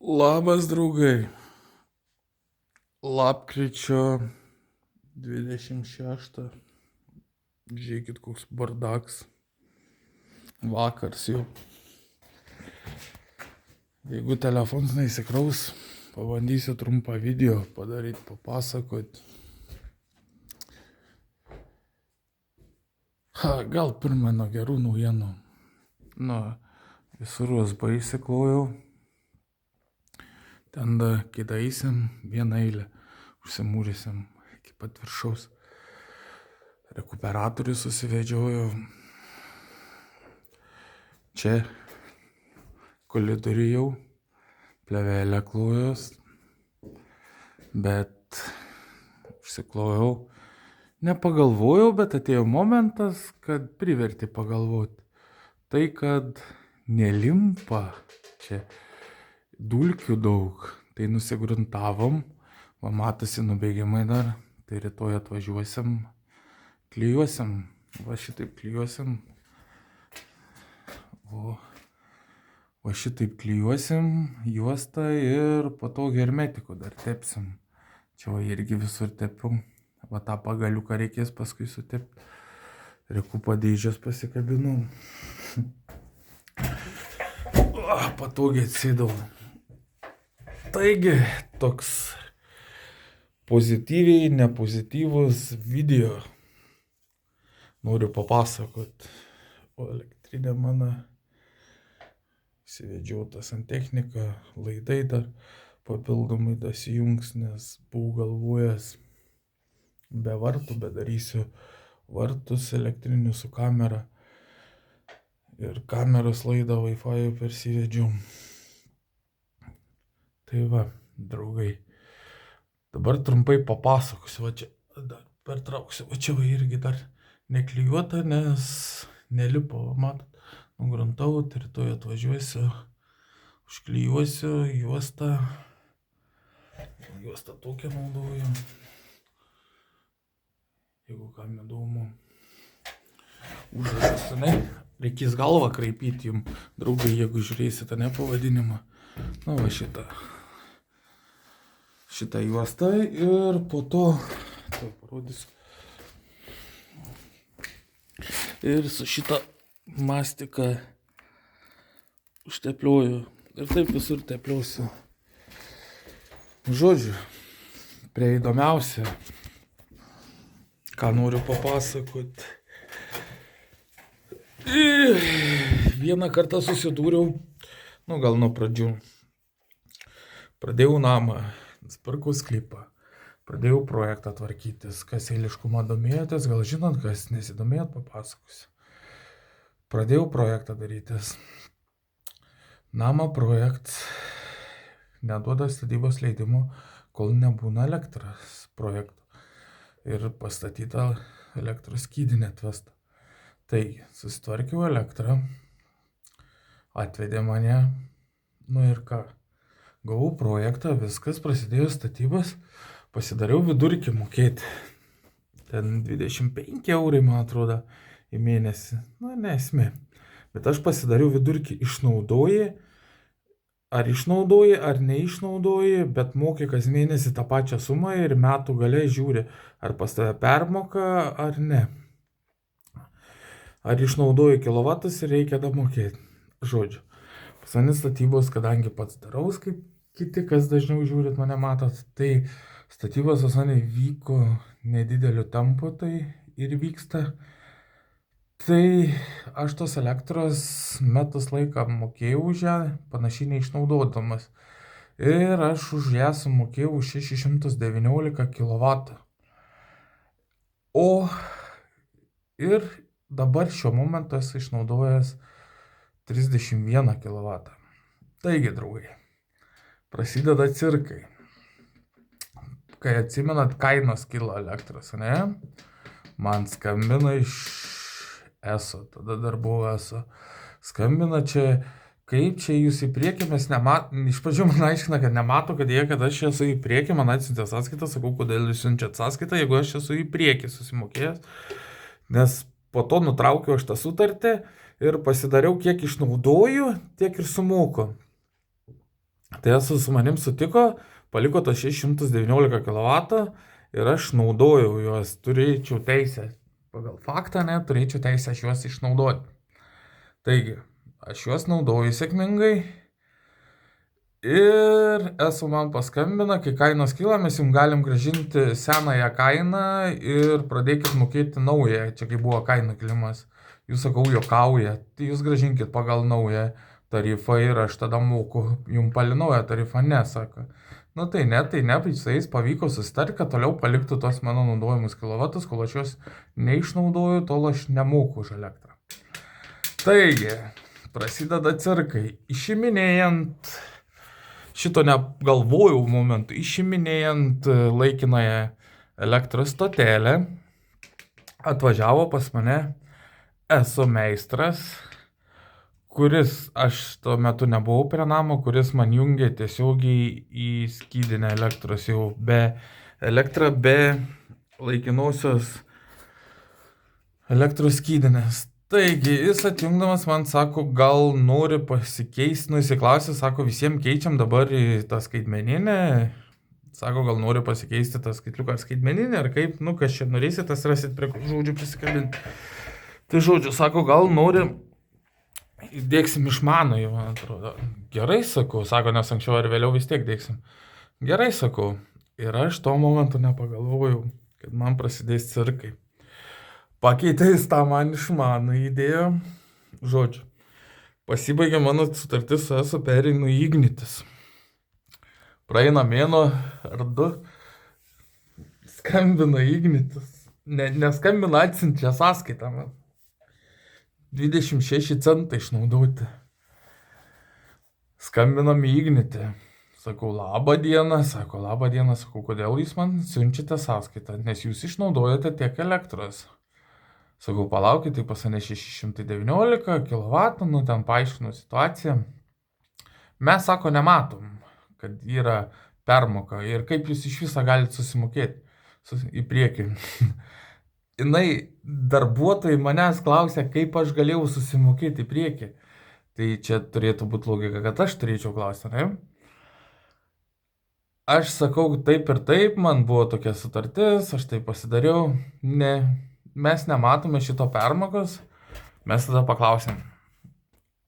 Labas draugai. Lapkričio 26. Žiūrėkit, koks bardaks. Vakars jau. Jeigu telefonas neįsikraus, pabandysiu trumpą video padaryti, papasakot. Gal pirmą nuo gerų naujienų. Visur USB įsiklojau. Ten kai daeisim vieną eilę, užsimūrysim iki pat viršaus. Rekuperatorių susivedžiojau. Čia kolidorių jau, plevelę klojos, bet užsiklojau. Nepagalvojau, bet atėjo momentas, kad privertė pagalvoti. Tai, kad nelimpa čia. Dulkių daug, tai nusigruntavom, va matosi nubėgimai dar, tai rytoj atvažiuosim, klijuosim, va šitaip klijuosim, va šitaip klijuosim juostą ir po to hermetiku dar tepsim. Čia va irgi visur tepiu, va tą pagaliuką reikės paskui sutepti, rekupo dėžės pasikabinau. Patogiai atsėdau. Taigi, toks pozityviai nepozityvus video noriu papasakot. O elektrinė mano įsivedžiau santechniką, laidai dar papildomai dasijungs, nes buvau galvojęs be vartų, bet darysiu vartus elektrinius su kamera ir kameros laidą Wi-Fi persivedžiau. Tai va, draugai, dabar trumpai papasakosiu, va čia dar pertrauksiu, va čia va irgi dar neklijuota, nes nelipo, matot, nugruntau, tai rytoj atvažiuosiu, užklijuosiu juostą tokią naudoju, jeigu kam įdomu. Užrašas, ne? Reikės galvą kraipyti jums, draugai, jeigu žiūrėsite, ne pavadinimą. Na va šitą juostą ir po to, tai parodysiu. Ir su šitą mastiką užtepliuoju ir taip visur tepliuosiu. Žodžiu, prie įdomiausia, ką noriu papasakot. Vieną kartą susidūriau, gal nuo pradžių. Pradėjau namą, nusipirkau sklypą, pradėjau projektą tvarkytis. Kas eiliškumą domėjotės, gal žinot, kas nesidomėjot, papasakosiu. Pradėjau projektą darytis. Namo projektas neduoda statybos leidimo, kol nebūna elektros projektų. Ir pastatyta elektros skydinė atvesta. Tai susitvarkiau elektrą, atvedė mane, ir ką. Gavau projektą, viskas, prasidėjo statybas, pasidariau vidurkį mokėti. Ten 25 eurai, man atrodo, į mėnesį. Nesmė. Bet aš pasidariau vidurkį, išnaudoji, ar neišnaudoji, bet mokė kas mėnesį tą pačią sumą ir metų gale žiūri, ar pas tave permoka, ar ne. Ar išnaudoji kilovatus ir reikia dar mokėti. Žodžiu, pas mane statybos, kadangi pats daraus, kaip kiti, kas dažniau žiūrit, mane matot, tai statybos pas mane vyko nedideliu tempu, tai ir vyksta. Tai aš tos elektros metus laiką mokėjau už ją, panašiai neišnaudodamas. Ir aš už ją sumokėjau 619 kW. Ir dabar šiuo momentu esu išnaudojęs 31 kW. Taigi, draugai, prasideda cirkai. Kai atsimenat, kainos kilo elektros, ne? Man skambina iš ESO, tada dar buvo ESO. Skambina čia, kaip čia jūs į priekį, mes iš pradžių man aiškina, kad nemato, kad aš esu į priekį, man atsiuntė sąskaitą, sakau, kodėl jūs siunčiat sąskaitą, jeigu aš esu į priekį susimokėjęs, nes po to nutraukiau aš tą sutartį ir pasidariau, kiek išnaudoju, tiek ir sumoku. Tai esu su manim sutiko, paliko tas 619 kW ir aš naudojau juos, turėčiau teisę. Pagal faktą, ne, turėčiau teisę aš juos išnaudoti. Taigi, aš juos naudoju sėkmingai ir esu man paskambina, kai kainos kyla, mes jums galim gražinti senąją kainą ir pradėkit mokėti naują, čia kai buvo kainų kilimas. Jūs sakau, juokauja, tai jūs gražinkit pagal naują tarifą ir aš tada moku jums palinaują tarifą, nesako. Nu tai ne, su jais pavyko susitarti, kad toliau paliktų tos mano naudojimus kilovatus, kol aš juos neišnaudoju, tol aš nemoku už elektrą. Taigi, prasideda cirkai, išiminėjant, šito negalvojau momentu, išiminėjant laikinąją elektros stotelę, atvažiavo pas mane ESO meistras, kuris, aš tuo metu nebuvau prie namo, kuris man jungė tiesiogiai į skydinę elektros, jau be elektrą, be laikinosios elektros skydinės. Taigi, jis atjungdamas man sako, gal nori pasikeisti, nu įsiklausė, sako, visiems keičiam dabar į tą skaitmeninę, sako, gal nori pasikeisti tą skaitliuką ar skaitmeninę, ar kaip, nu kas čia norėsit, tas rasit prie žodžių prisikabinti. Tai žodžiu, sako, gal nori, dėksim išmanųjį, man atrodo. Gerai, sakau, sako, nes anksčiau ar vėliau vis tiek dėksim. Gerai, sakau, ir aš tuo momentu nepagalvojau, kad man prasidės cirkai. Pakeitėjus tą man išmanų įdėjo, žodžiu, pasibaigė mano sutartis su ESO, pereinu į Ignitis. Praeina mėnuo ar du, skambina Ignitis, neskambina, atsiunčia sąskaitą man. 26 centai išnaudoti. Skambinam į Ignitį. Sakau, labą dieną, sakau, kodėl jūs man siunčiate sąskaitą, nes jūs išnaudojate tiek elektros. Sakau, palaukit, tai pas mane 619 kW, nu ten paaiškinu situaciją. Mes, sako, nematom, kad yra permoka ir kaip jūs iš viso galite susimokėti į priekį. Jinai, darbuotojai manęs klausia, kaip aš galėjau susimokėti į priekį. Tai čia turėtų būti logika, kad aš turėčiau klausti, ne? Aš sakau, taip ir taip, man buvo tokia sutartis, aš tai pasidariau, ne, mes nematome šito permokos, mes tada paklausim,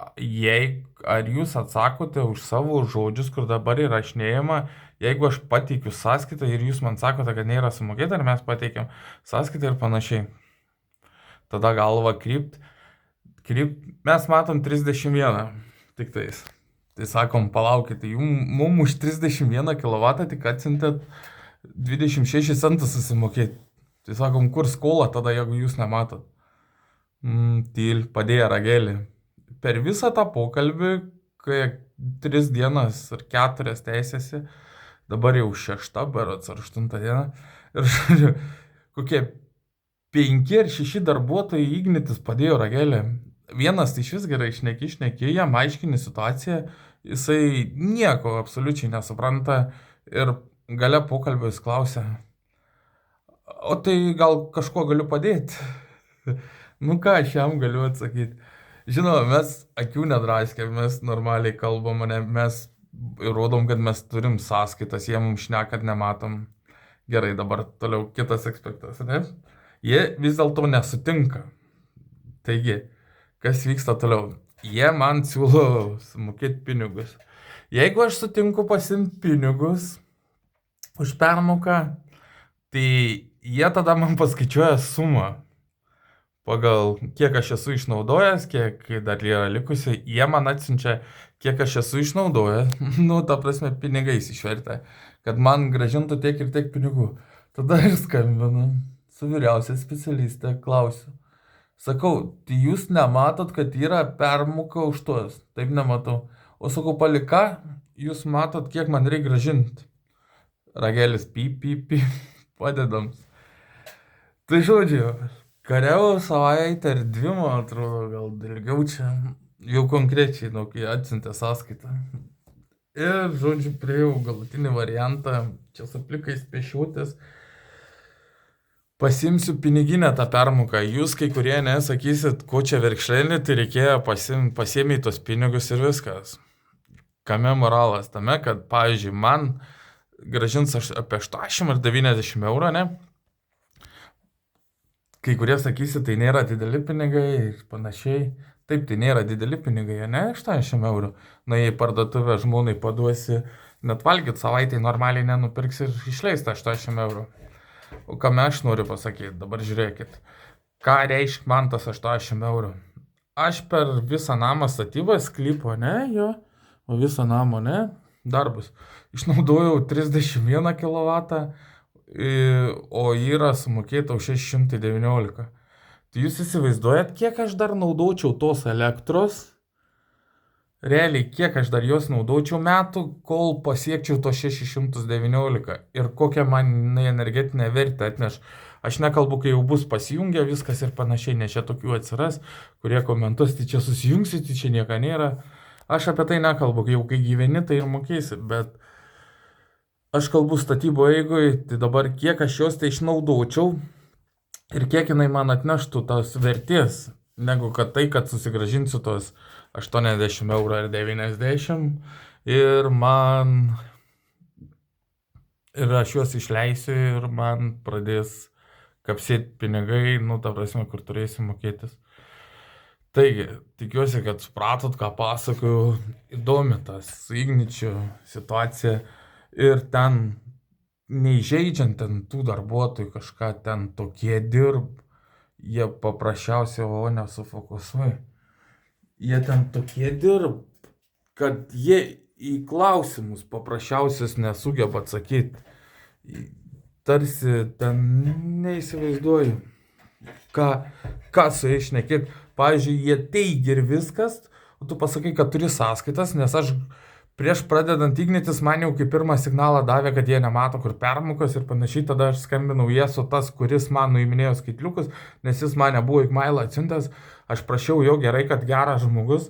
ar jūs atsakote už savo žodžius, kur dabar įrašinėjama, jeigu aš pateikiu sąskaitą ir jūs man sakote, kad nėra sumokėta, ar mes pateikiam sąskaitą ir panašiai. Tada galva krypt, mes matom 31, tik tais. Tai sakom, palaukite, mums už 31 kW tik atsiuntėt 26 centus susimokėti. Tai sakom, kur skola tada, jeigu jūs nematot? Tyl, padėjo ragelį. Per visą tą pokalbį, kai 3 dienas ar 4 teisėsi, dabar jau 6, berods ar 8 diena, ir kokie 5 ar 6 darbuotojai Ignitis padėjo ragelį. Vienas tai iš vis gerai šneki, jam aiškini situaciją, jisai nieko absoliučiai nesupranta ir gale pokalbio jis klausia, o tai gal kažko galiu padėti? Nu ką aš jam galiu atsakyti? Žinoma, mes akių nedraskėm, mes normaliai kalbam, mes rodom, kad mes turim sąskaitas, jie mums šneka, kad nematom. Gerai, dabar toliau kitas aspektas, ne? Jie vis dėlto nesutinka. Taigi, kas vyksta toliau? Jie man siūlo sumokėti pinigus. Jeigu aš sutinku pasimti pinigus už permoką, tai jie tada man paskaičiuoja sumą. Pagal kiek aš esu išnaudojęs, kiek dar yra likusi, jie man atsiunčia, kiek aš esu išnaudojęs, nu, ta prasme, pinigais išvertę, kad man gražintų tiek ir tiek pinigų. Tada ir skambinu su vyriausia specialiste, klausiu. Sakau, tai jūs nematot, kad yra permoka už tuos? Taip nematau. O sakau, palika, jūs matot, kiek man reikia gražinti. Ragelis pip, padedams. Tai žodžiu, kariau savaitę ir 2, man atrodo, gal ilgiau čia, jau konkrečiai, kai atsiuntė sąskaitą. Ir, žodžiu, priejau galutinį variantą, čia su plikais pėšiuotis. Pasimsiu piniginę tą permoką. Jūs kai kurie nesakysit, ko čia verkšlenį, tai reikėjo pasiėmė tos pinigus ir viskas. Kame moralas? Tame, kad, pavyzdžiui, man gražins apie 80 ar 90 eurų, ne? Kai kurie sakysi, tai nėra dideli pinigai ir panašiai. Taip, tai nėra dideli pinigai, ne 80 eurų. Na, jei parduotuvę žmonai paduosi, net valgyt savaitai normaliai nenupirksi ir išleista 80 eurų. O ką aš noriu pasakyti, dabar žiūrėkit. Ką reiškia man tas 80 eurų? Aš per visą namą statybą, sklypo, ne, jo, o visą namą, ne, darbus. Išnaudojau 31 kW, o yra sumokėta už 619. Tai jūs įsivaizduojat, kiek aš dar naudočiau tos elektros? Realiai, kiek aš dar jos naudočiau metų, kol pasiekčiau to 619 ir kokią man energetinę vertę atneš. Aš nekalbu, kai jau bus pasijungę viskas ir panašiai, nes čia tokių atsiras, kurie komentuos, tai čia susijungsit, tai čia nieko nėra. Aš apie tai nekalbu, jau kai gyveni, tai ir mokėsi, bet aš kalbu statybo eigoje, tai dabar kiek aš jos tai išnaudočiau ir kiek jinai man atneštų tos vertės, negu kad tai, kad susigražinsiu tos 80 eurų ar 90 ir aš juos išleisiu ir man pradės kapsėti pinigai, ta prasme, kur turėsiu mokėtis. Taigi, tikiuosi, kad supratot, ką pasakoju, įdomi tas Igničių situacija ir ten, neįžeidžiant ten tų darbuotojų, kažką ten tokie dirb, jie paprasčiausiai nesufokusuoja. Jie ten tokie dirb, kad jie į klausimus paprasčiausias nesugeba atsakyti. Tarsi ten neįsivaizduoju, ką su jais šnekėti. Pavyzdžiui, jie teigia ir viskas, o tu pasakai, kad turi sąskaitas, nes aš prieš pradedant Ignitis man jau kaip pirmą signalą davė, kad jie nemato kur permokos ir panašiai, tada aš skambinau Jesu tas, kuris man nuiminėjo skaitliukus, nes jis man nebuvo į mailą atsiuntęs, aš prašiau jo, gerai, kad geras žmogus,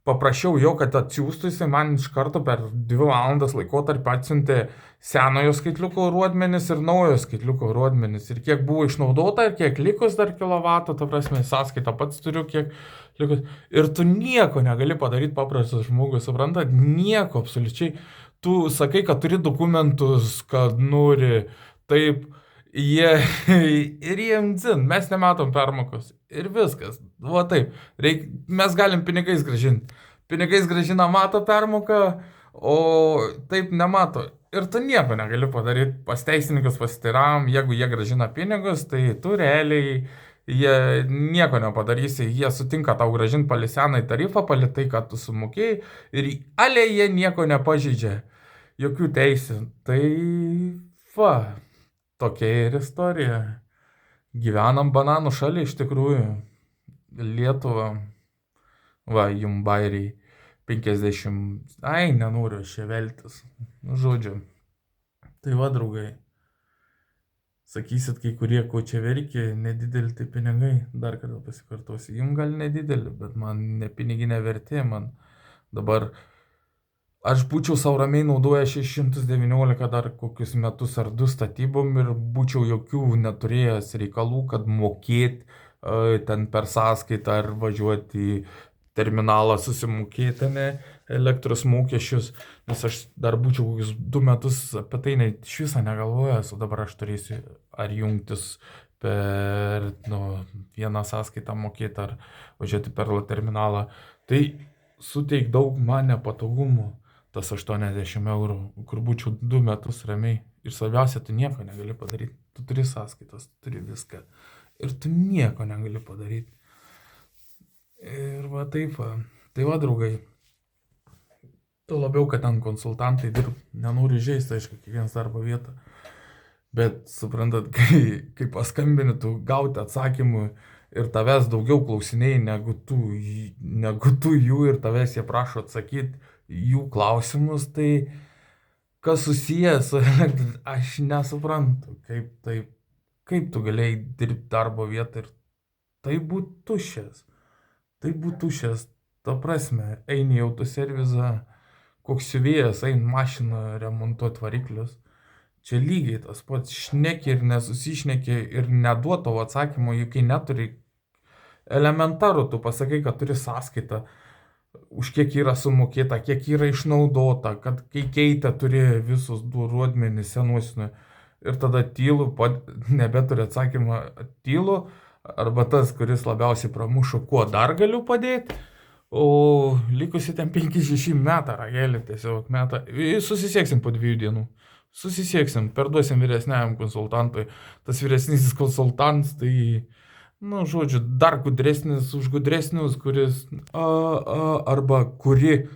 paprašiau jo, kad atsiųstų, jisai man iš karto per 2 valandas laikotarpį atsiuntė senojo skaitliuko rodmenis ir naujo skaitliuko rodmenis. Ir kiek buvo išnaudota ir kiek likus dar kilovatų, ta prasme, sąskaitą pats turiu, kiek likus. Ir tu nieko negali padaryti, paprastas žmogus, suprantat, nieko absoliučiai. Tu sakai, kad turi dokumentus, kad nori, taip, ir jiems dzin, mes nematom permokos. Ir viskas. Va taip. Mes galim pinigais grąžinti. Pinigais grąžina mato permoką, o taip nemato. Ir tu nieko negali padaryti. Pas teisininkus pasiteiravom, jeigu jie grąžina pinigus, tai tu realiai jie nieko nepadarysi. Jie sutinka tau grąžinti palį senai tarifą, palį tai, kad tu sumokėjai. Ir jie nieko nepažeidžia. Jokių teisių. Tai va. Tokia ir istorija. Gyvenam bananų šaly iš tikrųjų. Lietuva. Va, jum bairiai. 50. Ai, nenoriu čia veltis. Žodžiu. Tai va, draugai. Sakysit, kai kurie, ko čia verkia, nedideli tai pinigai. Dar kartą pasikartosiu. Jum gal nedideli, bet man ne piniginė vertė. Man dabar... Aš būčiau sau ramiai naudoję 619 dar kokius metus ar 2 statybom ir būčiau jokių neturėjęs reikalų, kad mokėti ten per sąskaitą ar važiuoti į terminalą susimokėti elektros mokesčius, nes aš dar būčiau kokius 2 metus apie tai iš viso negalvojęs, o dabar aš turėsiu ar jungtis per vieną sąskaitą mokėti ar važiuoti per terminalą. Tai suteik daug man nepatogumų. Tas 80 eurų, kur būčiau 2 metus ramiai. Ir svarbiausia, tu nieko negali padaryti. Tu turi sąskaitas, tu turi viską. Ir tu nieko negali padaryti. Ir va taip va. Tai va, draugai. Tu labiau, kad ten konsultantai dirb. Nenoriu žaisti, aišku, kiekvienas darbo vietą. Bet suprantat, kai paskambini, tu gauti atsakymų ir tavęs daugiau klausinėjai negu tu jų ir tavęs jie prašo atsakyti jų klausimus, tai kas susijęs su aš nesuprantu, kaip tu galėjai dirbti darbo vietą ir tai būtų tuščias. Tai būtų tuščias, ta prasme, eini į autoservizą, koks siuvėjas, eini mašiną remontuoti variklius. Čia lygiai tas pats, šneki ir nesusišneki ir neduot tavo atsakymo, kai neturi elementaru, tu pasakai, kad turi sąskaitą. už kiek yra sumokėta, kiek yra išnaudota, kad kai keitė turėjo visus du rodmenys senuosinių ir tada tylu, nebeturi atsakymą tylu, arba tas, kuris labiausiai pramušo, kuo dar galiu padėti, o likusi ten 5-6 metą ragelį tiesiog metą. Susisieksim po 2 dienų. Susisieksim, perduosim vyresniajam konsultantui. Tas vyresnysis konsultantas, tai, nu, žodžiu, dar gudresnis už gudresnius, kuris arba kuri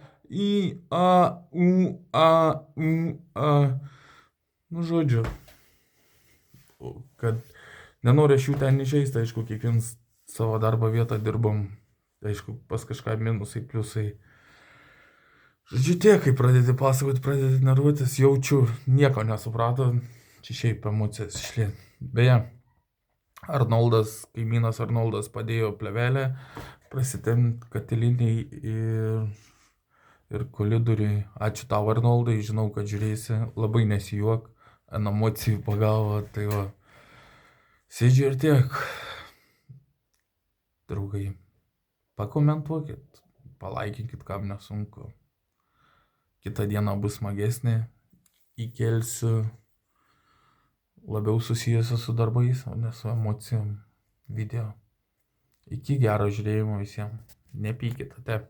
nu, žodžiu, kad nenoriu aš jų ten įžeisti, aišku, kiekvienas savo darbo vietą dirbom, aišku, pas kažką minusai, pliusai. Žodžiu, tiek, kai pradėti pasakoti, pradėti nervuotis, jaučiu, nieko nesuprato, čia šiaip emocijas išlėt. Beje, Arnoldas, kaimynas Arnoldas padėjo plevelę prasitemti katiliniai ir kolidoriui. Ačiū tau, Arnoldai, žinau, kad žiūrėsi, labai nesijuok, emocijų pagalba, tai va, sėdžiu ir tiek. Draugai, pakomentuokit, palaikinkit, kam nesunku. Kita diena bus smagesnė, įkelsiu labiau susijusiu su darbais, o ne su emocijom video. Iki gero žiūrėjimo visiems. Nepykit, ate.